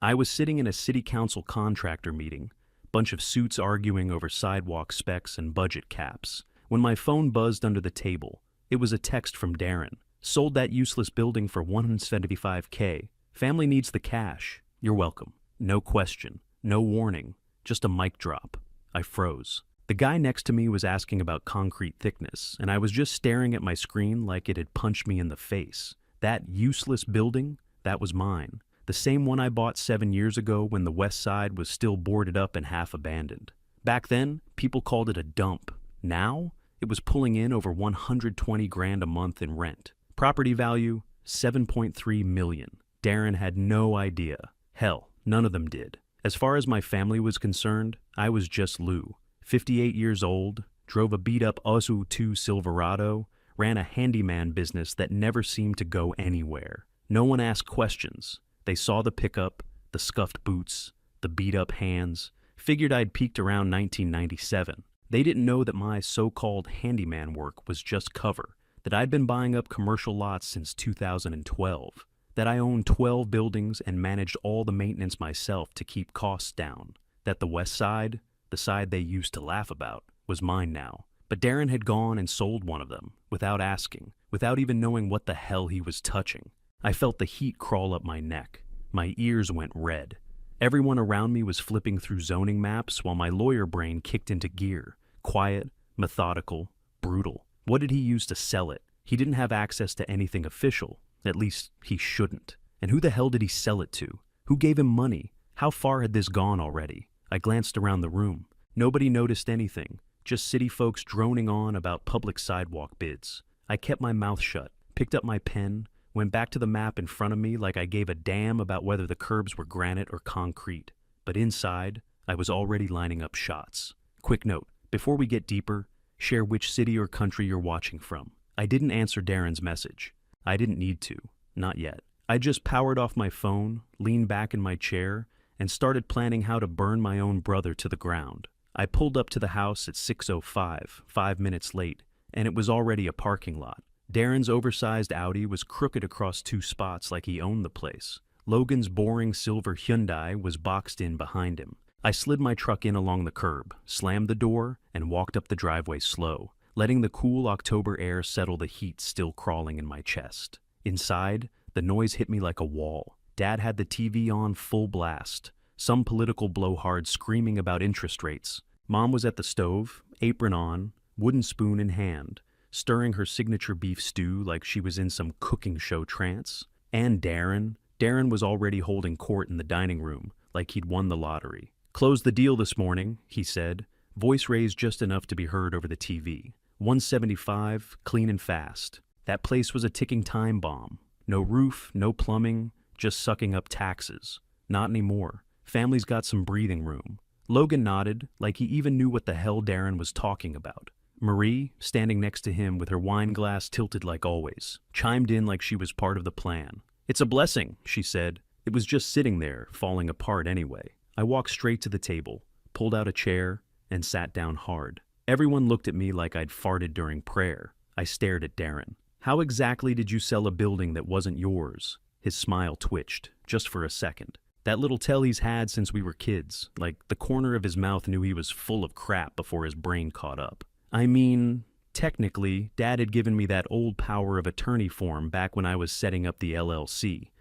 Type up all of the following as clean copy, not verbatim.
I was sitting in a city council contractor meeting, bunch of suits arguing over sidewalk specs and budget caps, when my phone buzzed under the table. It was a text from Darren. Sold that useless building for $175K. Family needs the cash. You're welcome. No question. No warning. Just a mic drop. I froze. The guy next to me was asking about concrete thickness, and I was just staring at my screen like it had punched me in the face. That useless building, that was mine. The same one I bought 7 years ago when the west side was still boarded up and half abandoned. Back then, people called it a dump. Now, it was pulling in over 120 grand a month in rent. Property value, $7.3 million. Darren had no idea. Hell, none of them did. As far as my family was concerned, I was just Lou. 58 years old, drove a beat-up Ozu 2 Silverado, ran a handyman business that never seemed to go anywhere. No one asked questions. They saw the pickup, the scuffed boots, the beat-up hands, figured I'd peaked around 1997. They didn't know that my so-called handyman work was just cover, that I'd been buying up commercial lots since 2012, that I owned 12 buildings and managed all the maintenance myself to keep costs down, that the west side, the side they used to laugh about, was mine now. But Darren had gone and sold one of them, without asking, without even knowing what the hell he was touching. I felt the heat crawl up my neck. My ears went red. Everyone around me was flipping through zoning maps while my lawyer brain kicked into gear. Quiet, methodical, brutal. What did he use to sell it? He didn't have access to anything official. At least, he shouldn't. And who the hell did he sell it to? Who gave him money? How far had this gone already? I glanced around the room. Nobody noticed anything. Just city folks droning on about public sidewalk bids. I kept my mouth shut, picked up my pen, went back to the map in front of me like I gave a damn about whether the curbs were granite or concrete. But inside, I was already lining up shots. Quick note, before we get deeper, share which city or country you're watching from. I didn't answer Darren's message. I didn't need to. Not yet. I just powered off my phone, leaned back in my chair, and started planning how to burn my own brother to the ground. I pulled up to the house at 6:05, 5 minutes late, and it was already a parking lot. Darren's oversized Audi was crooked across 2 spots like he owned the place. Logan's boring silver Hyundai was boxed in behind him. I slid my truck in along the curb, slammed the door, and walked up the driveway slow, letting the cool October air settle the heat still crawling in my chest. Inside, the noise hit me like a wall. Dad had the TV on full blast, some political blowhard screaming about interest rates. Mom was at the stove, apron on, wooden spoon in hand, stirring her signature beef stew like she was in some cooking show trance. And Darren was already holding court in the dining room, like he'd won the lottery. "Closed the deal this morning," he said, voice raised just enough to be heard over the TV. 175, clean and fast. That place was a ticking time bomb. No roof, no plumbing, just sucking up taxes. Not anymore. Family's got some breathing room. Logan nodded, like he even knew what the hell Darren was talking about. Marie, standing next to him with her wine glass tilted like always, chimed in like she was part of the plan. "It's a blessing," she said. It was just sitting there, falling apart anyway. I walked straight to the table, pulled out a chair, and sat down hard. Everyone looked at me like I'd farted during prayer. I stared at Darren. "How exactly did you sell a building that wasn't yours?" His smile twitched, just for a second. That little tell he's had since we were kids, like the corner of his mouth knew he was full of crap before his brain caught up. "I mean, technically, Dad had given me that old power of attorney form back when I was setting up the LLC.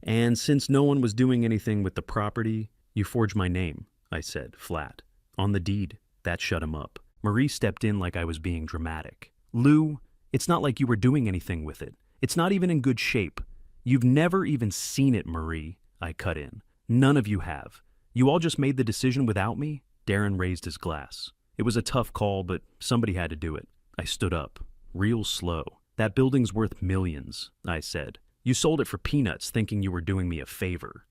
And since no one was doing anything with the property, you forged my name," I said, flat. "On the deed." That shut him up. Marie stepped in like I was being dramatic. "Lou, it's not like you were doing anything with it. It's not even in good shape. You've never even seen it, Marie," I cut in. "None of you have. You all just made the decision without me?" Darren raised his glass. It was a tough call, but somebody had to do it. I stood up, real slow. "That building's worth millions," I said. "You sold it for peanuts thinking you were doing me a favor."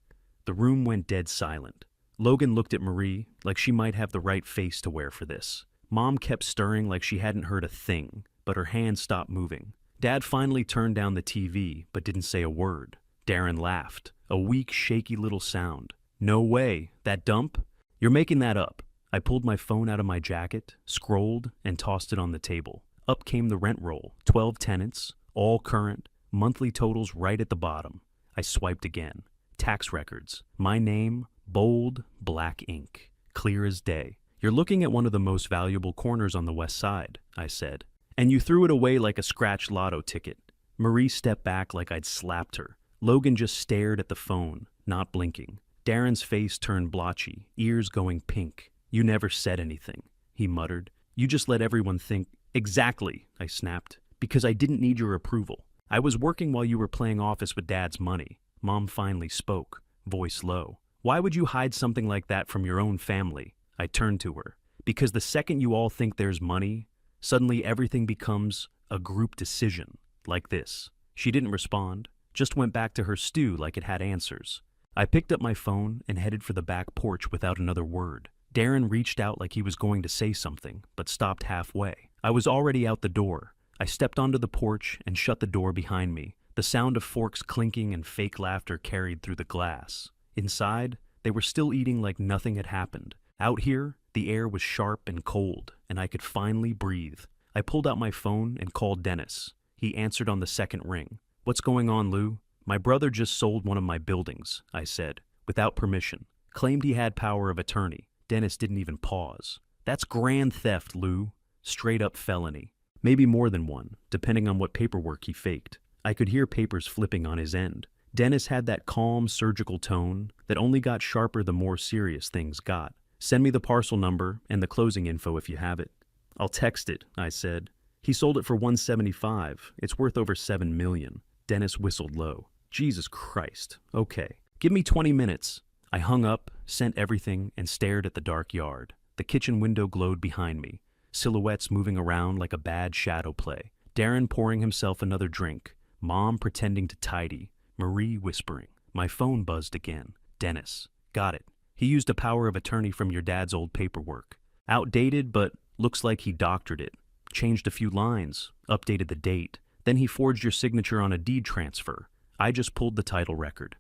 The room went dead silent. Logan looked at Marie like she might have the right face to wear for this. Mom kept stirring like she hadn't heard a thing, but her hand stopped moving. Dad finally turned down the TV, but didn't say a word. Darren laughed, a weak, shaky little sound. "No way. That dump? You're making that up." I pulled my phone out of my jacket, scrolled, and tossed it on the table. Up came the rent roll, 12 tenants, all current, monthly totals right at the bottom. I swiped again. Tax records. My name, bold, black ink. Clear as day. You're looking at one of the most valuable corners on the west side, I said. And you threw it away like a scratch lotto ticket. Marie stepped back like I'd slapped her. Logan just stared at the phone, not blinking. Darren's face turned blotchy, ears going pink. You never said anything, he muttered. You just let everyone think. Exactly, I snapped. Because I didn't need your approval. I was working while you were playing office with Dad's money. Mom finally spoke, voice low. Why would you hide something like that from your own family? I turned to her. Because the second you all think there's money, suddenly everything becomes a group decision, like this. She didn't respond, just went back to her stew like it had answers. I picked up my phone and headed for the back porch without another word. Darren reached out like he was going to say something, but stopped halfway. I was already out the door. I stepped onto the porch and shut the door behind me. The sound of forks clinking and fake laughter carried through the glass. Inside, they were still eating like nothing had happened. Out here, the air was sharp and cold, and I could finally breathe. I pulled out my phone and called Dennis. He answered on the second ring. What's going on, Lou? My brother just sold one of my buildings, I said, without permission. Claimed he had power of attorney. Dennis didn't even pause. That's grand theft, Lou. Straight up felony. Maybe more than one, depending on what paperwork he faked. I could hear papers flipping on his end. Dennis had that calm, surgical tone that only got sharper the more serious things got. Send me the parcel number and the closing info if you have it. I'll text it, I said. He sold it for $175. It's worth over $7 million. Dennis whistled low. Jesus Christ. Okay. Give me 20 minutes. I hung up, sent everything, and stared at the dark yard. The kitchen window glowed behind me, silhouettes moving around like a bad shadow play. Darren pouring himself another drink. Mom pretending to tidy. Marie whispering. My phone buzzed again. Dennis. Got it. He used a power of attorney from your dad's old paperwork. Outdated, but looks like he doctored it. Changed a few lines, updated the date. Then he forged your signature on a deed transfer. I just pulled the title record.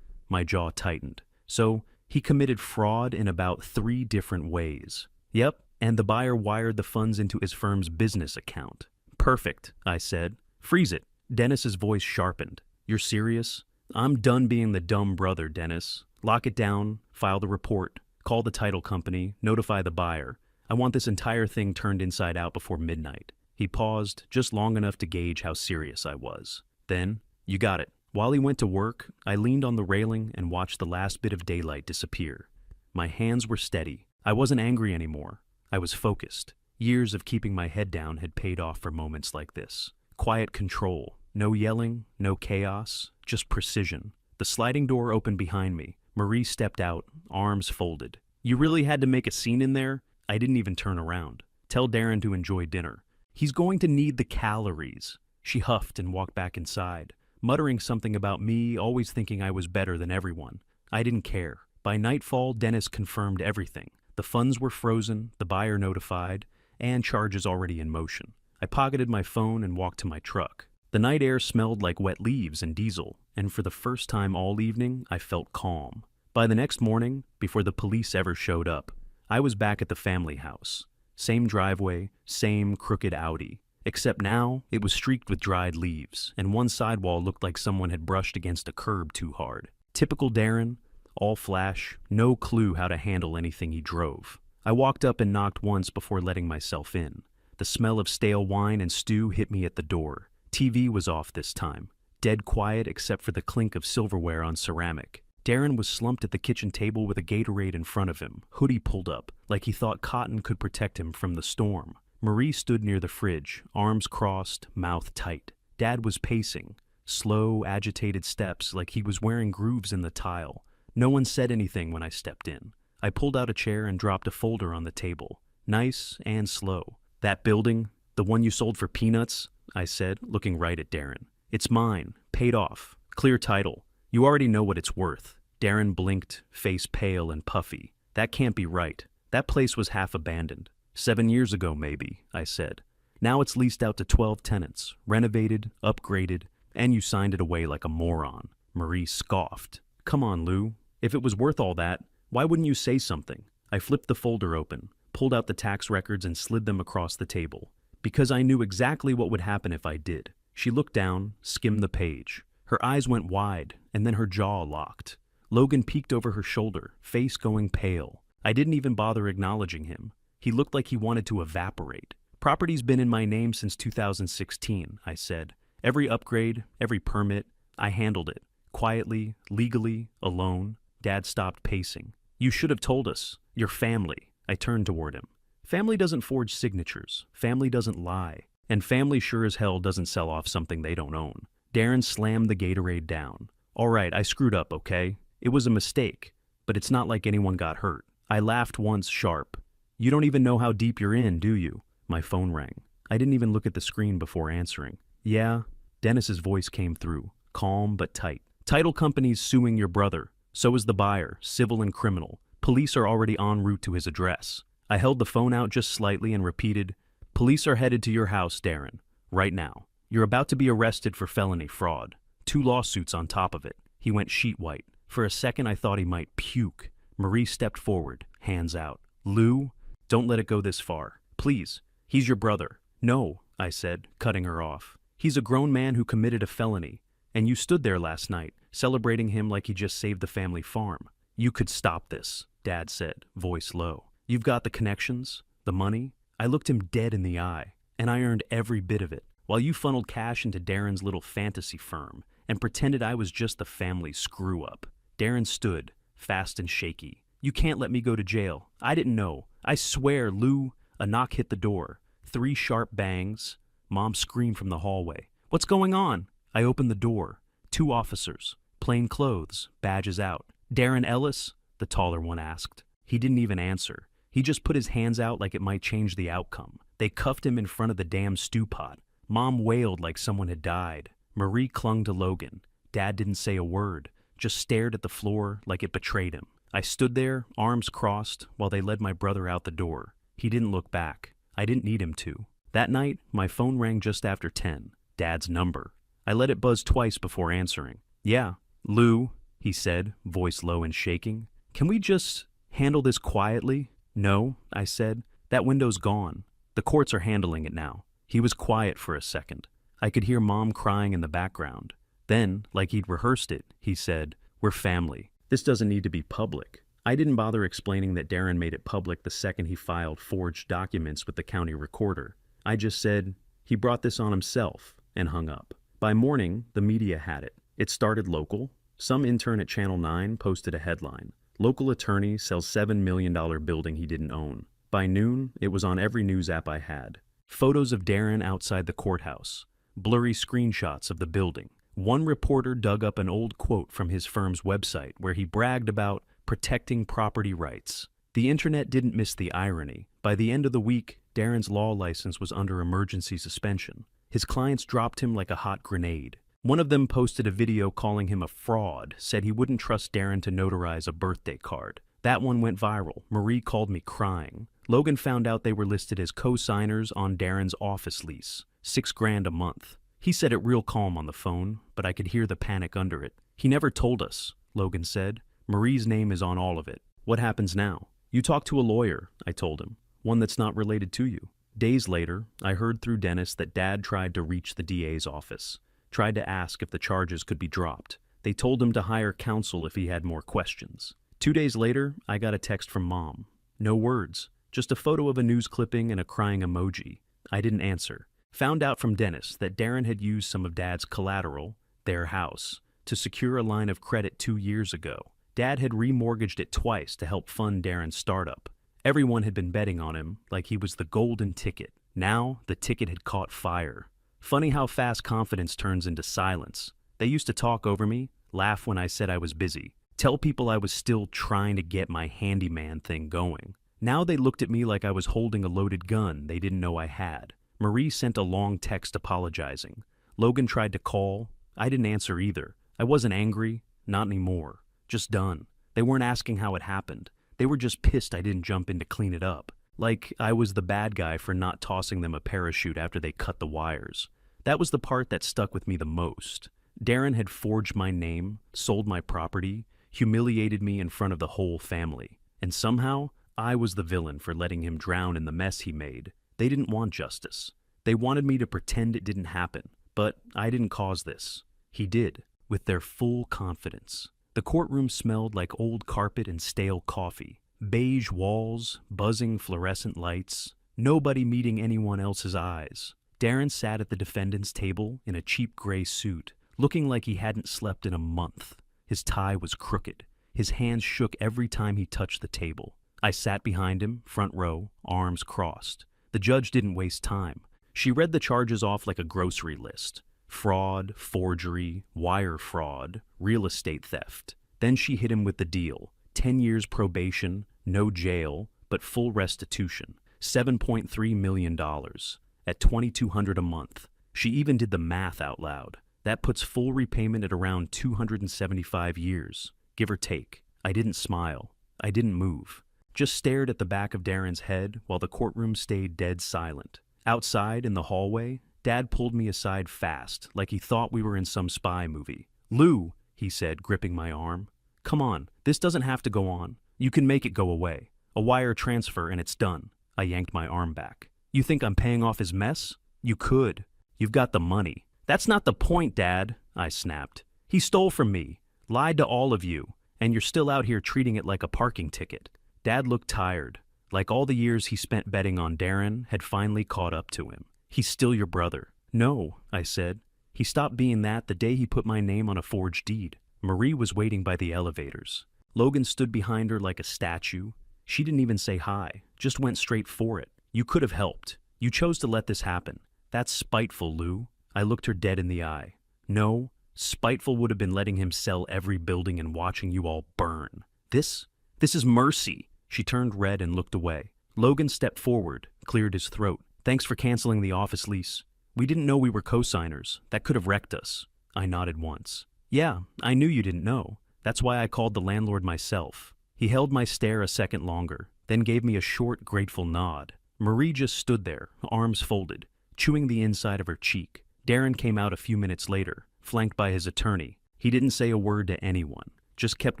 My jaw tightened. So, he committed fraud in about 3 different ways. Yep, and the buyer wired the funds into his firm's business account. Perfect, I said. Freeze it. Dennis's voice sharpened. You're serious? I'm done being the dumb brother, Dennis. Lock it down, file the report, call the title company, notify the buyer. I want this entire thing turned inside out before midnight. He paused, just long enough to gauge how serious I was. Then, you got it. While he went to work, I leaned on the railing and watched the last bit of daylight disappear. My hands were steady. I wasn't angry anymore. I was focused. Years of keeping my head down had paid off for moments like this. Quiet control. No yelling, no chaos, just precision. The sliding door opened behind me. Marie stepped out, arms folded. You really had to make a scene in there? I didn't even turn around. Tell Darren to enjoy dinner. He's going to need the calories. She huffed and walked back inside, muttering something about me always thinking I was better than everyone. I didn't care. By nightfall, Dennis confirmed everything. The funds were frozen, the buyer notified, and charges already in motion. I pocketed my phone and walked to my truck. The night air smelled like wet leaves and diesel, and for the first time all evening, I felt calm. By the next morning, before the police ever showed up, I was back at the family house. Same driveway, same crooked Audi. Except now, it was streaked with dried leaves, and one sidewall looked like someone had brushed against a curb too hard. Typical Darren, all flash, no clue how to handle anything he drove. I walked up and knocked once before letting myself in. The smell of stale wine and stew hit me at the door. TV was off this time, dead quiet except for the clink of silverware on ceramic. Darren was slumped at the kitchen table with a Gatorade in front of him, hoodie pulled up, like he thought cotton could protect him from the storm. Marie stood near the fridge, arms crossed, mouth tight. Dad was pacing, slow, agitated steps like he was wearing grooves in the tile. No one said anything when I stepped in. I pulled out a chair and dropped a folder on the table. Nice and slow. That building, the one you sold for peanuts? I said, looking right at Darren. It's mine, paid off, clear title. You already know what it's worth. Darren blinked, face pale and puffy. That can't be right. That place was half abandoned. 7 years ago, maybe, I said. Now it's leased out to 12 tenants, renovated, upgraded, and you signed it away like a moron. Marie scoffed. Come on, Lou. If it was worth all that, why wouldn't you say something? I flipped the folder open, pulled out the tax records and slid them across the table. Because I knew exactly what would happen if I did. She looked down, skimmed the page. Her eyes went wide, and then her jaw locked. Logan peeked over her shoulder, face going pale. I didn't even bother acknowledging him. He looked like he wanted to evaporate. Property's been in my name since 2016, I said. Every upgrade, every permit, I handled it. Quietly, legally, alone. Dad stopped pacing. You should have told us. Your family. I turned toward him. Family doesn't forge signatures. Family doesn't lie. And family sure as hell doesn't sell off something they don't own. Darren slammed the Gatorade down. All right, I screwed up, okay? It was a mistake. But it's not like anyone got hurt. I laughed once sharp. You don't even know how deep you're in, do you? My phone rang. I didn't even look at the screen before answering. Yeah? Dennis's voice came through, calm but tight. Title company's suing your brother. So is the buyer, civil and criminal. Police are already en route to his address. I held the phone out just slightly and repeated, Police are headed to your house, Darren. Right now. You're about to be arrested for felony fraud. 2 lawsuits on top of it. He went sheet white. For a second I thought he might puke. Marie stepped forward, hands out. Lou, don't let it go this far. Please. He's your brother. No, I said, cutting her off. He's a grown man who committed a felony. And you stood there last night, celebrating him like he just saved the family farm. You could stop this, Dad said, voice low. You've got the connections, the money. I looked him dead in the eye, and I earned every bit of it, while you funneled cash into Darren's little fantasy firm and pretended I was just the family screw-up. Darren stood, fast and shaky. You can't let me go to jail. I didn't know. I swear, Lou. A knock hit the door. 3 sharp bangs. Mom screamed from the hallway. What's going on? I opened the door. 2 officers. Plain clothes. Badges out. Darren Ellis? The taller one asked. He didn't even answer. He just put his hands out like it might change the outcome. They cuffed him in front of the damn stew pot. Mom wailed like someone had died. Marie clung to Logan. Dad didn't say a word, just stared at the floor like it betrayed him. I stood there, arms crossed, while they led my brother out the door. He didn't look back. I didn't need him to. That night, my phone rang just after 10. Dad's number. I let it buzz twice before answering. Yeah, Lou, he said, voice low and shaking. Can we just handle this quietly? No, I said. That window's gone. The courts are handling it now. He was quiet for a second. I could hear Mom crying in the background. Then, like he'd rehearsed it, he said, We're family. This doesn't need to be public. I didn't bother explaining that Darren made it public the second he filed forged documents with the county recorder. I just said, he brought this on himself, and hung up. By morning, the media had it. It started local. Some intern at Channel 9 posted a headline. Local attorney sells $7 million building he didn't own. By noon, it was on every news app I had. Photos of Darren outside the courthouse. Blurry screenshots of the building. One reporter dug up an old quote from his firm's website where he bragged about protecting property rights. The internet didn't miss the irony. By the end of the week, Darren's law license was under emergency suspension. His clients dropped him like a hot grenade. One of them posted a video calling him a fraud, said he wouldn't trust Darren to notarize a birthday card. That one went viral. Marie called me crying. Logan found out they were listed as co-signers on Darren's office lease. $6,000 a month. He said it real calm on the phone, but I could hear the panic under it. He never told us, Logan said. Marie's name is on all of it. What happens now? You talk to a lawyer, I told him. One that's not related to you. Days later, I heard through Dennis that Dad tried to reach the DA's office. Tried to ask if the charges could be dropped. They told him to hire counsel if he had more questions. 2 days later, I got a text from Mom. No words, just a photo of a news clipping and a crying emoji. I didn't answer. Found out from Dennis that Darren had used some of Dad's collateral, their house, to secure a line of credit 2 years ago. Dad had remortgaged it twice to help fund Darren's startup. Everyone had been betting on him like he was the golden ticket. Now, the ticket had caught fire. Funny how fast confidence turns into silence. They used to talk over me, laugh when I said I was busy, tell people I was still trying to get my handyman thing going. Now they looked at me like I was holding a loaded gun they didn't know I had. Marie sent a long text apologizing. Logan tried to call. I didn't answer either. I wasn't angry, not anymore. Just done. They weren't asking how it happened. They were just pissed I didn't jump in to clean it up. Like I was the bad guy for not tossing them a parachute after they cut the wires. That was the part that stuck with me the most. Darren had forged my name, sold my property, humiliated me in front of the whole family. And somehow, I was the villain for letting him drown in the mess he made. They didn't want justice. They wanted me to pretend it didn't happen. But I didn't cause this. He did, with their full confidence. The courtroom smelled like old carpet and stale coffee. Beige walls, buzzing fluorescent lights, nobody meeting anyone else's eyes. Darren sat at the defendant's table in a cheap gray suit, looking like he hadn't slept in a month. His tie was crooked. His hands shook every time he touched the table. I sat behind him, front row, arms crossed. The judge didn't waste time. She read the charges off like a grocery list. Fraud, forgery, wire fraud, real estate theft. Then she hit him with the deal. 10 years probation, no jail, but full restitution. $7.3 million at $2,200 a month. She even did the math out loud. That puts full repayment at around 275 years, give or take. I didn't smile. I didn't move. Just stared at the back of Darren's head while the courtroom stayed dead silent. Outside, in the hallway, Dad pulled me aside fast, like he thought we were in some spy movie. "Lou," he said, gripping my arm. "Come on, this doesn't have to go on. You can make it go away. A wire transfer and it's done." I yanked my arm back. "You think I'm paying off his mess? You could. You've got the money." "That's not the point, Dad," I snapped. "He stole from me, lied to all of you, and you're still out here treating it like a parking ticket." Dad looked tired, like all the years he spent betting on Darren had finally caught up to him. "He's still your brother." "No," I said. "He stopped being that the day he put my name on a forged deed." Marie was waiting by the elevators. Logan stood behind her like a statue. She didn't even say hi, just went straight for it. "You could have helped. You chose to let this happen. That's spiteful, Lou." I looked her dead in the eye. "No, spiteful would have been letting him sell every building and watching you all burn. This is mercy." She turned red and looked away. Logan stepped forward, cleared his throat. "Thanks for canceling the office lease. We didn't know we were co-signers. That could have wrecked us." I nodded once. "Yeah, I knew you didn't know. That's why I called the landlord myself." He held my stare a second longer, then gave me a short, grateful nod. Marie just stood there, arms folded, chewing the inside of her cheek. Darren came out a few minutes later, flanked by his attorney. He didn't say a word to anyone, just kept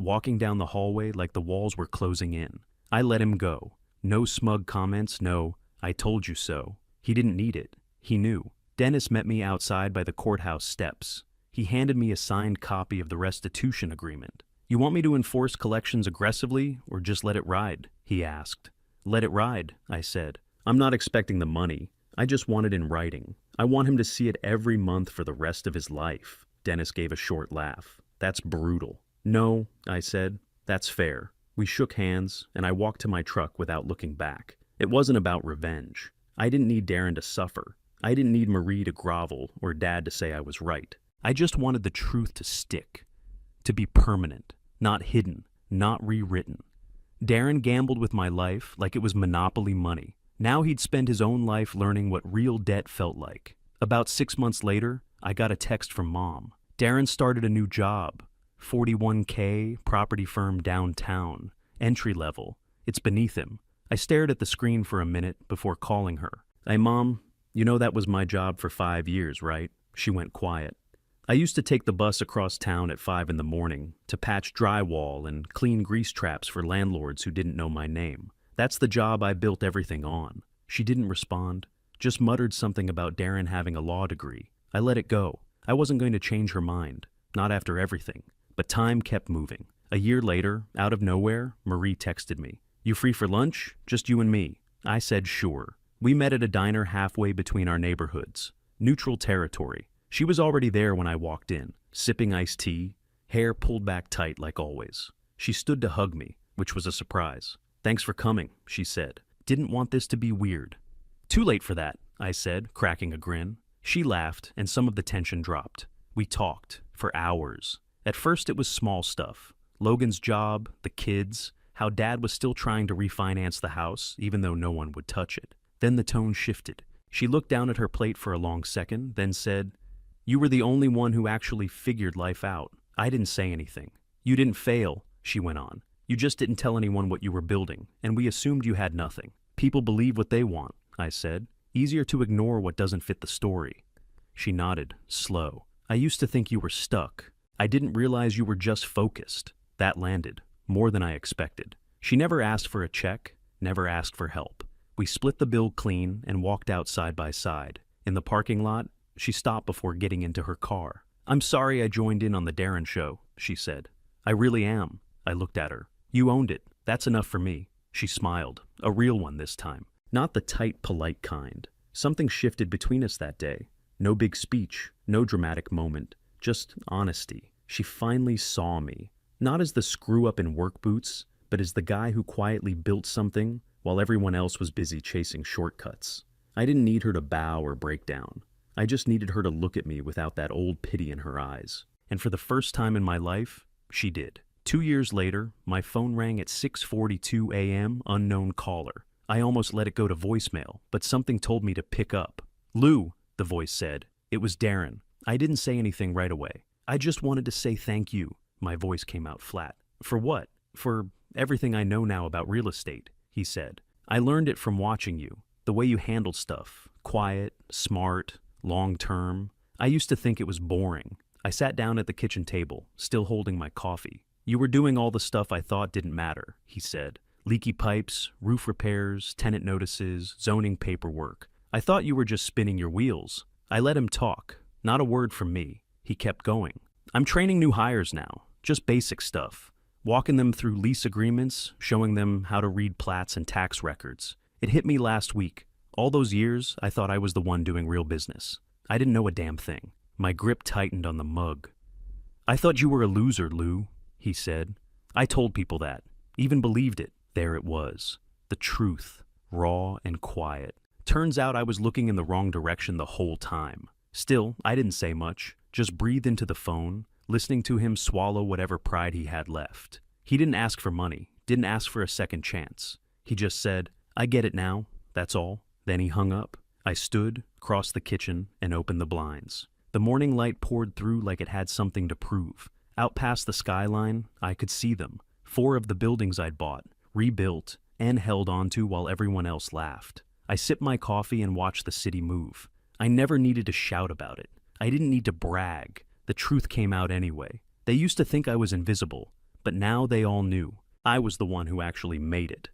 walking down the hallway like the walls were closing in. I let him go. No smug comments, no, "I told you so." He didn't need it. He knew. Dennis met me outside by the courthouse steps. He handed me a signed copy of the restitution agreement. "You want me to enforce collections aggressively or just let it ride?" he asked. "Let it ride," I said. "I'm not expecting the money. I just want it in writing. I want him to see it every month for the rest of his life." Dennis gave a short laugh. "That's brutal." "No," I said. "That's fair." We shook hands, and I walked to my truck without looking back. It wasn't about revenge. I didn't need Darren to suffer. I didn't need Marie to grovel or Dad to say I was right. I just wanted the truth to stick, to be permanent, not hidden, not rewritten. Darren gambled with my life like it was monopoly money. Now he'd spend his own life learning what real debt felt like. About 6 months later, I got a text from Mom. Darren started a new job. $41K, property firm downtown, entry level. It's beneath him. I stared at the screen for a minute before calling her. "Hey, Mom, you know that was my job for 5 years, right?" She went quiet. "I used to take the bus across town at 5 in the morning to patch drywall and clean grease traps for landlords who didn't know my name. That's the job I built everything on." She didn't respond, just muttered something about Darren having a law degree. I let it go. I wasn't going to change her mind, not after everything. But time kept moving. A year later, out of nowhere, Marie texted me. "You free for lunch? Just you and me." I said sure. We met at a diner halfway between our neighborhoods. Neutral territory. She was already there when I walked in, sipping iced tea, hair pulled back tight like always. She stood to hug me, which was a surprise. "Thanks for coming," she said. "Didn't want this to be weird." "Too late for that," I said, cracking a grin. She laughed, and some of the tension dropped. We talked, for hours. At first it was small stuff. Logan's job, the kids, how Dad was still trying to refinance the house, even though no one would touch it. Then the tone shifted. She looked down at her plate for a long second, then said, "You were the only one who actually figured life out." I didn't say anything. "You didn't fail," she went on. "You just didn't tell anyone what you were building, and we assumed you had nothing." "People believe what they want," I said. "Easier to ignore what doesn't fit the story." She nodded, slow. "I used to think you were stuck. I didn't realize you were just focused." That landed, more than I expected. She never asked for a check, never asked for help. We split the bill clean and walked out side by side. In the parking lot, she stopped before getting into her car. "I'm sorry I joined in on the Darren show," she said. I really am. I looked at her. You owned it. That's enough for me. She smiled. A real one this time. Not the tight, polite kind. Something shifted between us that day. No big speech, no dramatic moment, just honesty. She finally saw me. Not as the screw-up in work boots, but as the guy who quietly built something while everyone else was busy chasing shortcuts. I didn't need her to bow or break down. I just needed her to look at me without that old pity in her eyes. And for the first time in my life, she did. 2 years later, my phone rang at 6:42 a.m., unknown caller. I almost let it go to voicemail, but something told me to pick up. Lou, the voice said. It was Darren. I didn't say anything right away. I just wanted to say thank you. My voice came out flat. For what? For everything I know now about real estate, he said. I learned it from watching you. The way you handled stuff. Quiet, smart, long-term. I used to think it was boring. I sat down at the kitchen table, still holding my coffee. You were doing all the stuff I thought didn't matter, he said. Leaky pipes, roof repairs, tenant notices, zoning paperwork. I thought you were just spinning your wheels. I let him talk. Not a word from me. He kept going. I'm training new hires now. Just basic stuff. Walking them through lease agreements, showing them how to read plats and tax records. It hit me last week. All those years, I thought I was the one doing real business. I didn't know a damn thing. My grip tightened on the mug. I thought you were a loser, Lou, he said. I told people that. Even believed it. There it was. The truth. Raw and quiet. Turns out I was looking in the wrong direction the whole time. Still, I didn't say much. Just breathed into the phone, listening to him swallow whatever pride he had left. He didn't ask for money. Didn't ask for a second chance. He just said, I get it now. That's all. Then he hung up. I stood, crossed the kitchen, and opened the blinds. The morning light poured through like it had something to prove. Out past the skyline, I could see them. 4 of the buildings I'd bought, rebuilt, and held onto while everyone else laughed. I sipped my coffee and watched the city move. I never needed to shout about it. I didn't need to brag. The truth came out anyway. They used to think I was invisible, but now they all knew. I was the one who actually made it.